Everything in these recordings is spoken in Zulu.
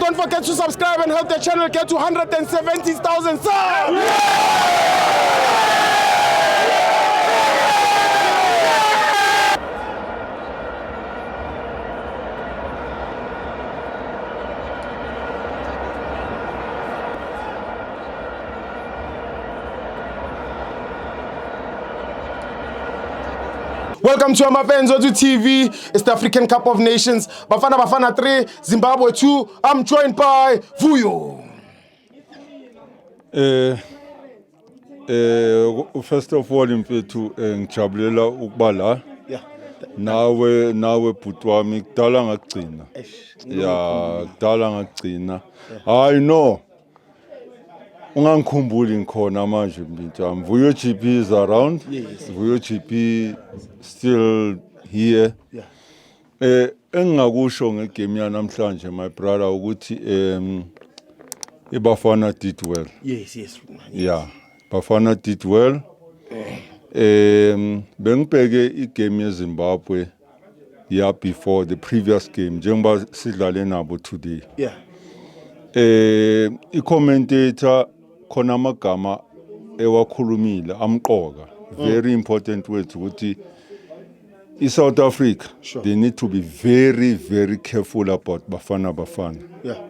don't forget to subscribe and help the channel get to 170,000 subs. Welcome to Amapenzo TV. It's the African Cup of Nations. Bafana 3, Zimbabwe 2. I'm joined by Vuyo. First of all mfethu ngijabulela ukuba la. Nawe bhuti wami kudala ngagcina. Yeah, kudala ngagcina. I know. Ungangikhumbuli ngikhona manje mfethu. Vuyo GP is around. Yes. Vuyo GP still here. Yeah. Engingakusho ngegame yanamhlanje my brother ukuthi iBafana did well. Yes. Yeah. Bafana did well. Bengibheke igame yeZimbabwe before the previous game njengoba sidlale nabo today. Yeah. I-commentator khona amagama ewakhulumile amqoka. Very important words ukuthi South Africa, sure, they need to be very, very careful about Bafana. Yeah.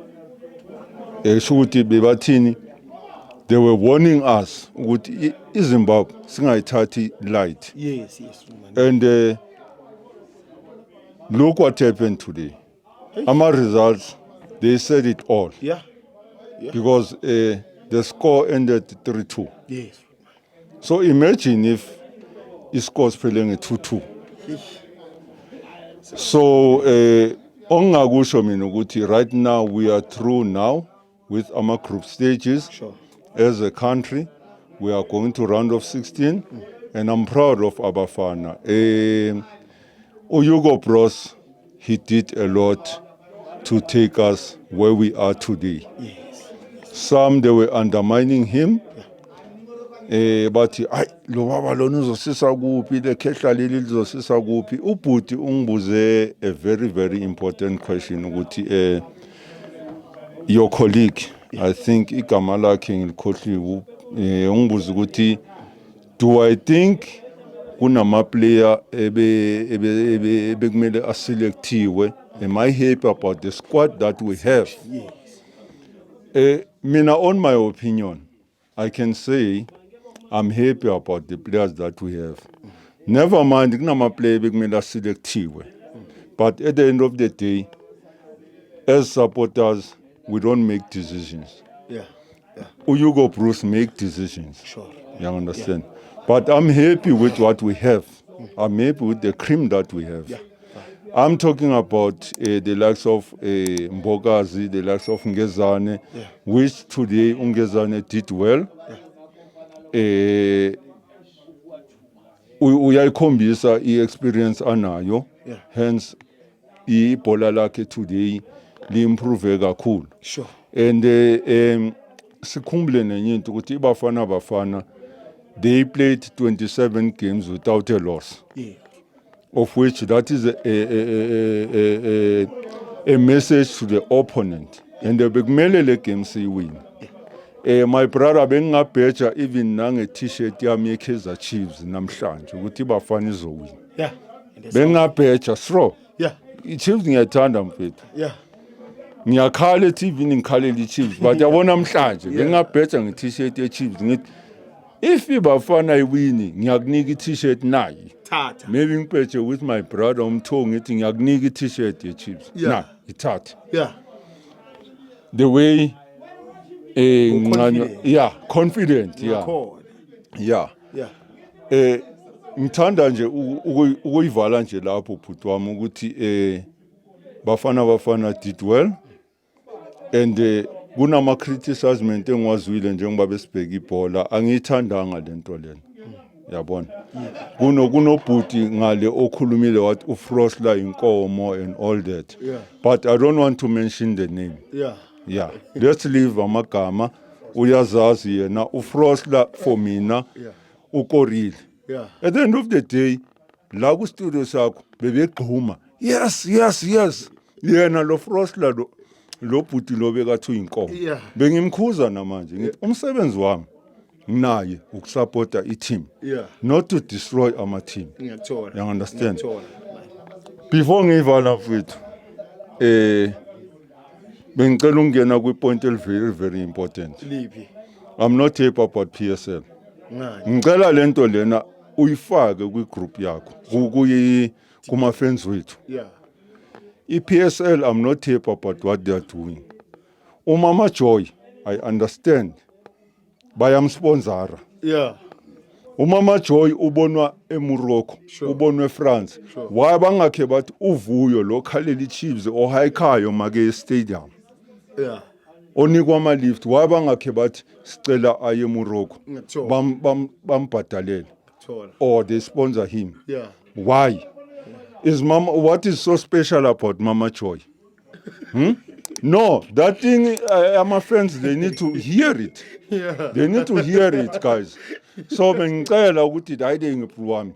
They were warning us ukuthi iZimbabwe singayithathi light. Yes. And look what happened today. Our results, they said it all. Yeah. Because the score ended 3-2. Yes. So imagine if the score is playing 2-2. So ongakusho mina ukuthi right now we are through now with our group stages. Sure. As a country, we are going to round of 16, and I'm proud of Abafana. Hugo Bros, he did a lot to take us where we are today. Yes. Some, they were undermining him. But lo baba lona uzosisa kuphi lekhehla leli lizosisa kuphi ubhuti ungibuze a very, very important question ukuthi your colleague, I think igama lakhe ngilikhohliwe, ungibuza ukuthi do I think kunama player bekumele aselectiwe? Am I happy about the squad that we have? Yes. Mina, on my opinion, I can say I'm happy about the players that we have. Never mind, kunama player bekumele aselectiwe. But at the end of the day, as supporters, we don't make decisions. Yeah. Hugo Bruce make decisions. Sure. You understand? Yeah. But I'm happy with what we have. I'm happy with the cream that we have. Yeah. I'm talking about the likes of Mbokazi, the likes of Ngezane, which today Ngezane did well. Uyayikhombisa i-experience anayo. Hence ibhola lakhe today li-improve kakhulu. Sure. And sikhumbule nenye into ukuthi iBafana they played 27 games without a loss. Yeah. Of which that is a message to the opponent. And the bekumele le game siyiwin. My brother bengingabheja even nange t-shirt yami yeKaizer Chiefs namhlanje ukuthi iBafana izowin. Yeah. Bengingabheja straw. Yeah. iChiefs ngiyathanda mfethu. Yeah. Ngiyakhala eTV ngikhalela iChiefs but yabona namhlanje bengingabheja nge-t-shirt yeChiefs ngithi if iBafana iwini ngiyakunika i-t-shirt nayi. Tata. Maybe ngibheje with my brother umthongo ngithi ngiyakunika i-t-shirt yeChiefs. Yeah. Na ithathe. Yeah. The way confident. Confident. Yeah. Ngithanda nje ukuyivala nje lapho bhuti wami ukuthi Bafana did well and kunama criticism engiwazwile njengoba besibheka ibhola angiyithandanga lento lena. Yabona. Kunobhuti ngale okhulumile wathi uFrosla inkomo and all that. Yeah. But I don't want to mention the name. Yeah. Let's leave amagama uyazazi yena uFrosla for mina ukorile. Yeah. At the end of the day la ku studio sakho bebegquma yes yena lo Frosla lo lo bhuti lo bekathi uyinkomo. Yeah. Bengimkhuza namanje ngithi umsebenzi wami nginaye ukusupporta i-team. Yeah. Not to destroy our team. Ngiyakuthola. You understand? Ngiyakuthola. Before ngiyivala mfethu bengicela ukungena kwi-point very important. Liphi? I'm not happy about PSL. Ngani? Ngicela lento lena uyifake kwi-group yakho kuma-fans wethu. Yeah. I-PSL, I'm not happy about what they are doing. Umama Joy, I understand. Bayamsponsora. Yeah. Umama Joy ubonwa eMorocco, ubonwa eFrance. Why bangakhe bathi uvuyo lo Khaleli Chiefs ohayikhayo make stadium. Yeah. Onikwa ama lift, why bangakhe bathi sicela aye eMorocco. Bambhadalele. Or they sponsor him. Yeah. Why? What is so special about Mama Joy? No, that thing, my friends, they need to hear it. Yeah. They need to hear it, guys. So bengicela ukuthi ayide ngiphuwami.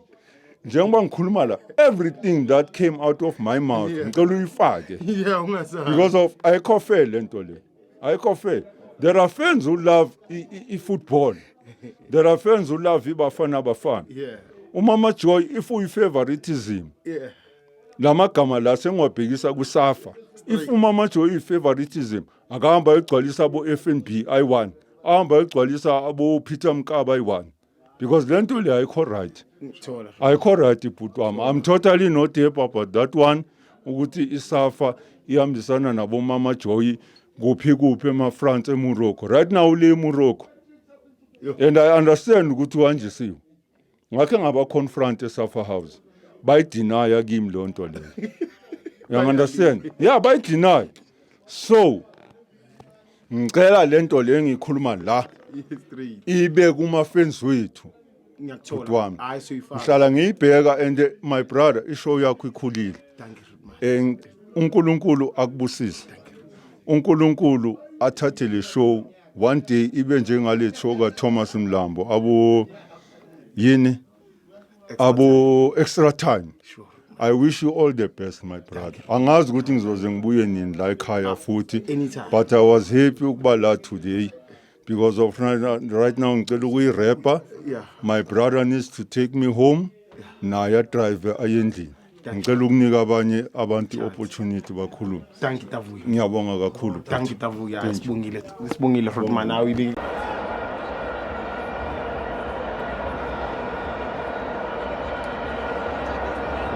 Njengoba ngikhuluma la, everything that came out of my mouth, ngicela uyifake. Yeah, ungasazi. Because of ayikho fair lento le. Ayikho fair. There are fans who love football. There are fans who love Bafana. Yeah. Umama Joy, if favoritism. Yeah. Lamagama la sengiwabhekisa kuSafa. If umama Joy favoritism, akahamba egcwalisa abo FNB I1, ahamba egcwalisa abo Peter Mkaba I1. Because lento le ayikho right. Ngithola. Ayikho right ibhuti wami. I'm totally not happy about that one. Ukuthi iSafa ihambisana nabo Mama Joy kuphi ema-France eMorocco. Right now ule eMorocco. And I understand ukuthi uhanjisiwe. Ngakhe ngaba confront eSafa House. Bayideny kimi lo nto le. You understand? Yeah, bayideny. So ngicela lento le ngikhuluma la ibe kuma fans wethu. Ngiyakuthola. Hayi suyifaka. Ngihlala ngiyibheka and my brother ishow yakho ikhulile. Thank you man. uNkulunkulu akubusise. uNkulunkulu athathe le show one day ibe njengale show ka Thomas Mlambo abo extra time. Sure. I wish you all the best, my brother. Angazi ukuthi ngizoze ngibuye nini la ekhaya futhi. Anytime. But I was happy ukuba la today because of right now ngicela ukuyirapper. Yeah. My brother needs to take me home. Naye drive ayendlini. Ngicela ukunika abanye abantu opportunity bakhulume. Thank you Tavuya. Ngiyabonga kakhulu. Thank you Tavuya. Sibongile from Manawi.